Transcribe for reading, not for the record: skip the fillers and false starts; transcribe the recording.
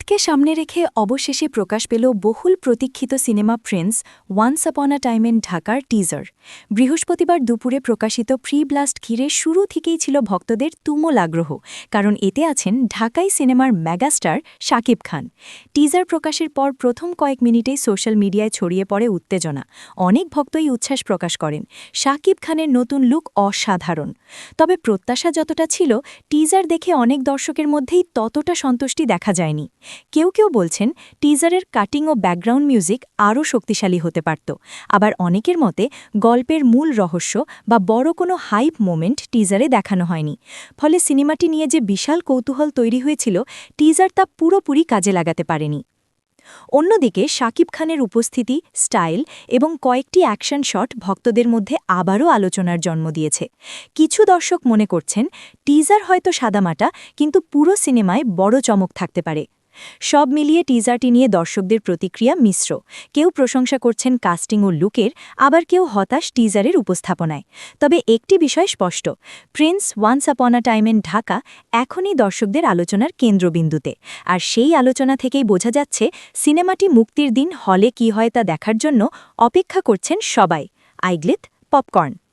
ঈদকে সামনে রেখে অবশেষে প্রকাশ পেল বহুল প্রতীক্ষিত cinema Prince once upon a time in ঢাকার টিজার। বৃহস্পতিবার দুপুরে প্রকাশিত প্রি ব্লাস্ট ঘিরে শুরু থেকেই ছিল ভক্তদের তুমুল আগ্রহ, কারণ এতে আছেন ঢাকাই সিনেমার মেগাস্টার শাকিব খান। টিজার প্রকাশের পর প্রথম কয়েক মিনিটেই সোশ্যাল মিডিয়ায় ছড়িয়ে পড়ে উত্তেজনা। অনেক ভক্তই উচ্ছ্বাস প্রকাশ করেন। শাকিব খানের নতুন লুক অসাধারণ। তবে প্রত্যাশা যতটা ছিল, টিজার দেখে অনেক দর্শকের মধ্যেই ততটা সন্তুষ্টি দেখা যায়নি। কেউ কেউ বলছেন টিজারের কাটিং ও ব্যাকগ্রাউন্ড মিউজিক আরও শক্তিশালী হতে পারত। আবার অনেকের মতে গল্পের মূল রহস্য বা বড় কোনো হাইপ মোমেন্ট টিজারে দেখানো হয়নি। ফলে সিনেমাটি নিয়ে যে বিশাল কৌতূহল তৈরি হয়েছিল, টিজার তা পুরোপুরি কাজে লাগাতে পারেনি। অন্যদিকে শাকিব খানের উপস্থিতি, স্টাইল এবং কয়েকটি অ্যাকশন শট ভক্তদের মধ্যে আবারও আলোচনার জন্ম দিয়েছে। কিছু দর্শক মনে করছেন টিজার হয়তো সাদামাটা, কিন্তু পুরো সিনেমায় বড় চমক থাকতে পারে। সব মিলিয়ে টিজারটি নিয়ে দর্শকদের প্রতিক্রিয়া মিশ্র। কেউ প্রশংসা করছেন কাস্টিং ও লুকের, আবার কেউ হতাশ টিজারের উপস্থাপনায়। তবে একটি বিষয় স্পষ্ট, Prince once upon a time in Dhaka এখনই দর্শকদের আলোচনার কেন্দ্রবিন্দুতে। আর সেই আলোচনা থেকেই বোঝা যাচ্ছে সিনেমাটি মুক্তির দিন হলে কী হয় তা দেখার জন্য অপেক্ষা করছেন সবাই। আইগ্লিত পপকর্ন।